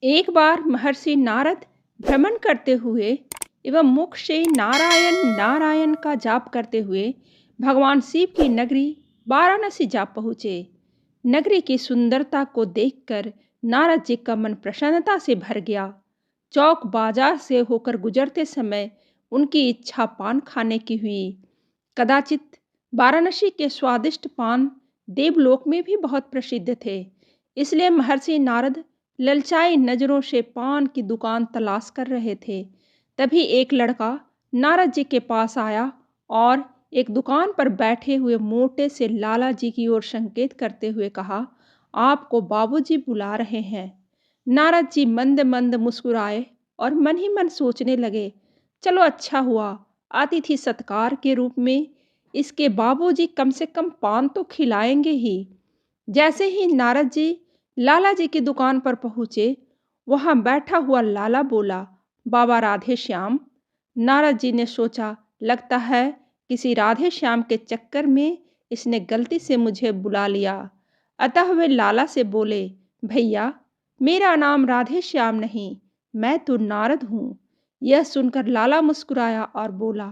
एक बार महर्षि नारद भ्रमण करते हुए एवं मुख से नारायण नारायण का जाप करते हुए भगवान शिव की नगरी वाराणसी जा पहुँचे। नगरी की सुंदरता को देखकर नारद जी का मन प्रसन्नता से भर गया। चौक बाजार से होकर गुजरते समय उनकी इच्छा पान खाने की हुई। कदाचित वाराणसी के स्वादिष्ट पान देवलोक में भी बहुत प्रसिद्ध थे, इसलिए महर्षि नारद ललचाई नजरों से पान की दुकान तलाश कर रहे थे। तभी एक लड़का नारद जी के पास आया और एक दुकान पर बैठे हुए मोटे से लाला जी की ओर संकेत करते हुए कहा, आपको बाबूजी बुला रहे हैं। नारद जी मंद मंद मुस्कुराए और मन ही मन सोचने लगे, चलो अच्छा हुआ, अतिथि सत्कार के रूप में इसके बाबूजी कम से कम पान तो खिलाएंगे ही। जैसे ही नारद जी लाला जी की दुकान पर पहुंचे, वहां बैठा हुआ लाला बोला, बाबा राधे श्याम। नारद जी ने सोचा, लगता है किसी राधे श्याम के चक्कर में इसने गलती से मुझे बुला लिया। अतः वे लाला से बोले, भैया मेरा नाम राधे श्याम नहीं, मैं तो नारद हूँ। यह सुनकर लाला मुस्कुराया और बोला,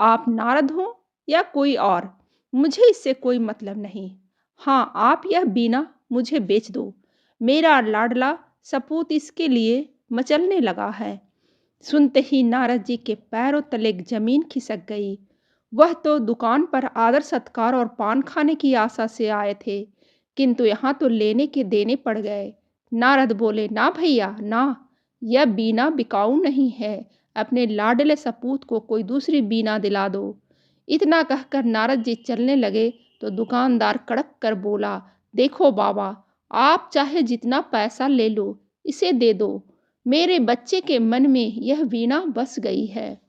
आप नारद हो या कोई और, मुझे इससे कोई मतलब नहीं। हाँ, आप यह बीना मुझे बेच दो, मेरा लाडला सपूत इसके लिए मचलने लगा है। सुनते ही नारद जी के पैरों तले जमीन खिसक गई। वह तो दुकान पर आदर सत्कार और पान खाने की आशा से आए थे, किंतु यहाँ तो लेने के देने पड़ गए। नारद बोले, ना भैया ना, यह बीना बिकाऊ नहीं है, अपने लाडले सपूत को कोई दूसरी बीना दिला दो। इतना कहकर नारद जी चलने लगे तो दुकानदार कड़क कर बोला, देखो बाबा, आप चाहे जितना पैसा ले लो, इसे दे दो, मेरे बच्चे के मन में यह वीणा बस गई है।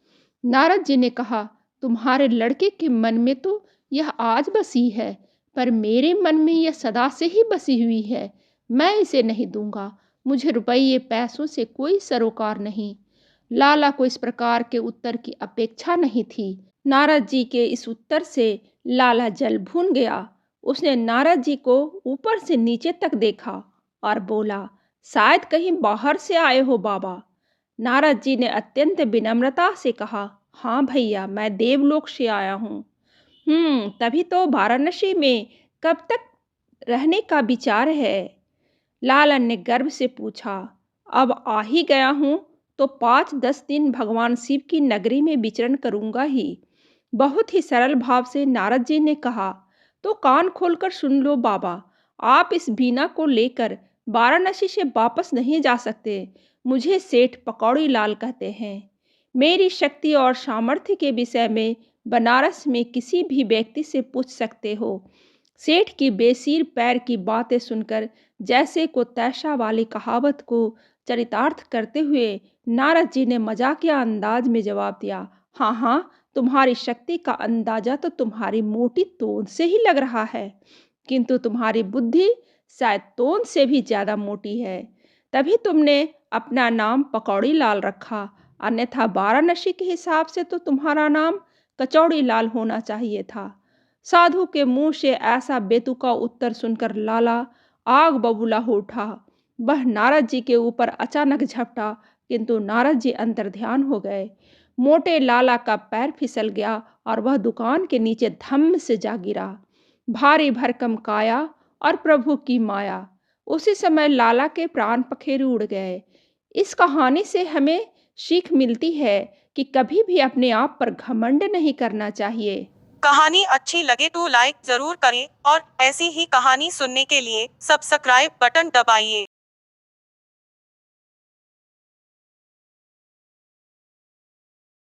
नारद जी ने कहा, तुम्हारे लड़के के मन में तो यह आज बसी है, पर मेरे मन में यह सदा से ही बसी हुई है। मैं इसे नहीं दूंगा, मुझे रुपये पैसों से कोई सरोकार नहीं। लाला को इस प्रकार के उत्तर की अपेक्षा नहीं थी। नारद जी के इस उत्तर से लाला जल भून गया। उसने नारद जी को ऊपर से नीचे तक देखा और बोला, शायद कहीं बाहर से आए हो बाबा। नारद जी ने अत्यंत विनम्रता से कहा, हाँ भैया, मैं देवलोक से आया हूँ। तभी तो वाराणसी में कब तक रहने का विचार है? लालन ने गर्व से पूछा, अब आ ही गया हूँ तो 5-10 दिन भगवान शिव की नगरी में विचरण करूँगा ही। बहुत ही सरल भाव से नारद जी ने कहा, तो कान खोलकर सुन लो बाबा, आप इस बीना को लेकर वाराणसी से वापस नहीं जा सकते। मुझे सेठ पकौड़ी लाल कहते हैं। मेरी शक्ति और सामर्थ्य के विषय में बनारस में किसी भी व्यक्ति से पूछ सकते हो। सेठ की बेसिर पैर की बातें सुनकर जैसे को तैशा वाली कहावत को चरितार्थ करते हुए नारद जी ने मजाकिया अंदाज में जवाब दिया, हाँ हाँ, तुम्हारी शक्ति का अंदाजा तो तुम्हारी मोटी तोंद से ही लग रहा है, किंतु तुम्हारी बुद्धि शायद तोंद से भी ज्यादा मोटी है। तभी तुमने अपना नाम पकौड़ी लाल रखा, अन्यथा वाराणसी के हिसाब से तो तुम्हारा नाम कचौड़ी लाल होना चाहिए था। साधु के मुंह से ऐसा बेतुका उत्तर सुनकर लाला आग बबूला हो उठा। वह नारद जी के ऊपर अचानक झपटा, किंतु नारद जी अंतर्ध्यान हो गए। मोटे लाला का पैर फिसल गया और वह दुकान के नीचे धम्म से जा गिरा। भारी भरकम काया और प्रभु की माया। उसी समय लाला के प्राण पखेरु उड़ गए। इस कहानी से हमें सीख मिलती है कि कभी भी अपने आप पर घमंड नहीं करना चाहिए। कहानी अच्छी लगे तो लाइक जरूर करें और ऐसी ही कहानी सुनने के लिए सब्सक्राइब बटन दबाइए।